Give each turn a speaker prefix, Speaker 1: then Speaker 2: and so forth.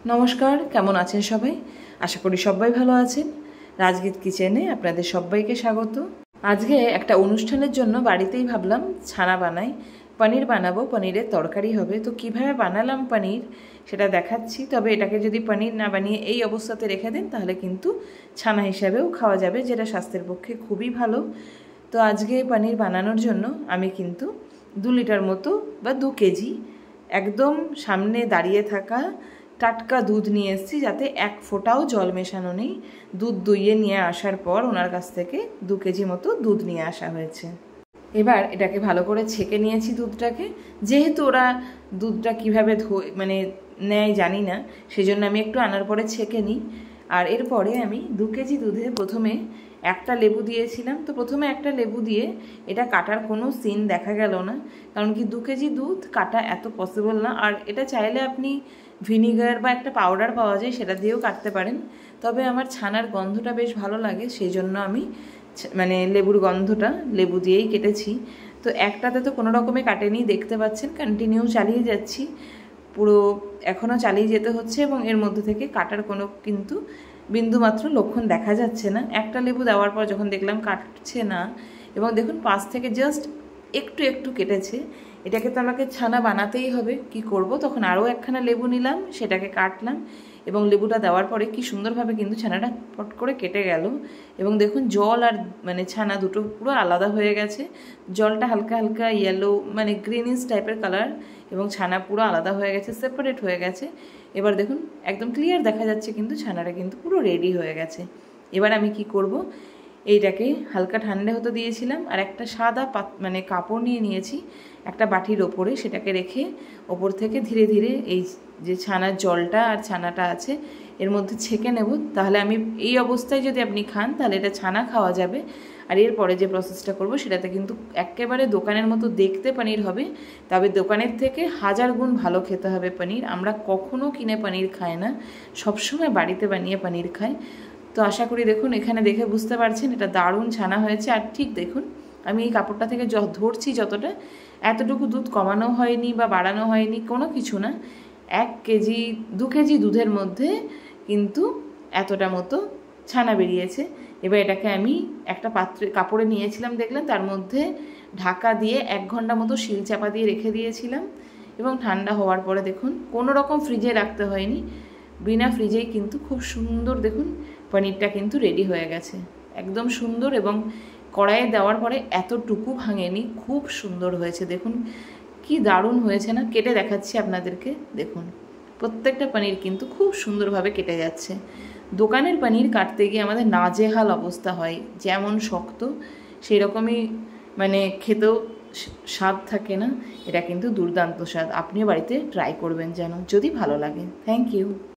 Speaker 1: নমস্কার, কেমন আছেন সবাই? আশা করি সবাই ভালো আছেন। রাজগীত কিচেনে আপনাদের সবাইকে স্বাগত। আজকে একটা অনুষ্ঠানের জন্য বাড়িতেই ভাবলাম ছানা বানাই, পনির বানাবো, পনিরের তরকারি হবে। তো কিভাবে বানালাম পনির সেটা দেখাচ্ছি। তবে এটাকে যদি পনির না বানিয়ে এই অবস্থাতে রেখে দেন তাহলে কিন্তু ছানা হিসাবেও খাওয়া যাবে, যেটা স্বাস্থ্যের পক্ষে খুবই ভালো। তো আজকে পনির বানানোর জন্য আমি কিন্তু 2 লিটার মতো বা 2 কেজি একদম সামনে দাঁড়িয়ে থাকা টাটকা দুধ নিয়ে এসেছি, যাতে এক ফোঁটাও জল মেশানো নেই। দুধ দুইয়ে নিয়ে আসার পর ওনার কাছ থেকে 2 কেজি মতো দুধ নিয়ে আসা হয়েছে। এবার এটাকে ভালো করে ছেঁকে নিয়েছি দুধটাকে। যেহেতু ওরা দুধটা কীভাবে নেয় জানি না, সেজন্য আমি একটু আনার পরে ছেঁকে নিই। আর এরপরে আমি 2 কেজি দুধে প্রথমে একটা লেবু দিয়েছিলাম। তো প্রথমে একটা লেবু দিয়ে এটা কাটার কোনো সিন দেখা গেল না, কারণ কি 2 কেজি দুধ কাটা এত পসিবল না। আর এটা চাইলে আপনি ভিনিগার বা একটা পাউডার পাওয়া যায়, সেটা দিয়েও কাটতে পারেন। তবে আমার ছানার গন্ধটা বেশ ভালো লাগে, সেই জন্য আমি লেবুর গন্ধটা লেবু দিয়েই কেটেছি। তো একটাতে তো কোনো রকমে কাটেনি, দেখতে পাচ্ছেন কন্টিনিউ চালিয়ে যাচ্ছি, পুরো এখনও চালিয়ে যেতে হচ্ছে এবং এর মধ্যে থেকে কাটার কোনো কিন্তু বিন্দুমাত্র লক্ষণ দেখা যাচ্ছে না। একটা লেবু দেওয়ার পর যখন দেখলাম কাটছে না এবং দেখুন পাশ থেকে জাস্ট একটু একটু কেটেছে, এটাকে তো আমাকে ছানা বানাতেই হবে, কি করব। তখন আরও একখানা লেবু নিলাম, সেটাকে কাটলাম এবং লেবুটা দেওয়ার পরে কি সুন্দরভাবে কিন্তু ছানাটা ফট করে কেটে গেল। এবং দেখুন জল আর ছানা দুটো পুরো আলাদা হয়ে গেছে। জলটা হালকা হালকা ইয়েলো গ্রিনিশ টাইপের কালার এবং ছানা পুরো আলাদা হয়ে গেছে, সেপারেট হয়ে গেছে। এবার দেখুন একদম ক্লিয়ার দেখা যাচ্ছে কিন্তু ছানাটা কিন্তু পুরো রেডি হয়ে গেছে। এবার আমি কি করব, এইটাকে হালকা ঠান্ডা হতে দিয়েছিলাম আর একটা সাদা কাপড় নিয়ে নিয়েছি একটা বাটির ওপরে, সেটাকে রেখে ওপর থেকে ধীরে ধীরে এই যে ছানার জলটা আর ছানাটা আছে এর মধ্যে ছেঁকে নেব। তাহলে আমি এই অবস্থায় যদি আপনি খান তাহলে এটা ছানা খাওয়া যাবে। আর এরপরে যে প্রসেসটা করব সেটাতে কিন্তু একেবারে দোকানের মতো দেখতে পনির হবে, তবে দোকানের থেকে 1000 গুণ ভালো খেতে হবে পনির। আমরা কখনো কিনে পনির খাই না, সবসময় বাড়িতে বানিয়ে পনির খাই। তো আশা করি দেখুন এখানে দেখে বুঝতে পারছেন এটা দারুণ ছানা হয়েছে। আর ঠিক দেখুন আমি এই কাপড়টা থেকে ধরছি যতটা, এতটুকু দুধ কমানো হয়নি বা বাড়ানো হয়নি, কোনো কিছু না। 2 কেজি দুধের মধ্যে কিন্তু এতটা মতো ছানা বেরিয়েছে। এবার এটাকে আমি একটা কাপড়ে নিয়েছিলাম, দেখলেন, তার মধ্যে ঢাকা দিয়ে 1 ঘন্টা মতো শিল চাপা দিয়ে রেখে দিয়েছিলাম এবং ঠান্ডা হওয়ার পরে দেখুন কোনো রকম ফ্রিজে রাখতে হয়নি, বিনা ফ্রিজেই কিন্তু খুব সুন্দর দেখুন পনিরটা কিন্তু রেডি হয়ে গেছে, একদম সুন্দর। এবং কড়াইয়ে দেওয়ার পরে এতটুকু ভাঙেনি, খুব সুন্দর হয়েছে। দেখুন কি দারুণ হয়েছে না? কেটে দেখাচ্ছি আপনাদেরকে, দেখুন প্রত্যেকটা পনির কিন্তু খুব সুন্দরভাবে কেটে যাচ্ছে। দোকানের পনির কাটতে গিয়ে আমাদের নাজেহাল অবস্থা হয়, যেমন শক্ত সেই রকমই খেতেও স্বাদ থাকে না। এটা কিন্তু দুর্দান্ত স্বাদ। আপনিও বাড়িতে ট্রাই করবেন যেন, যদি ভালো লাগে। Thank you.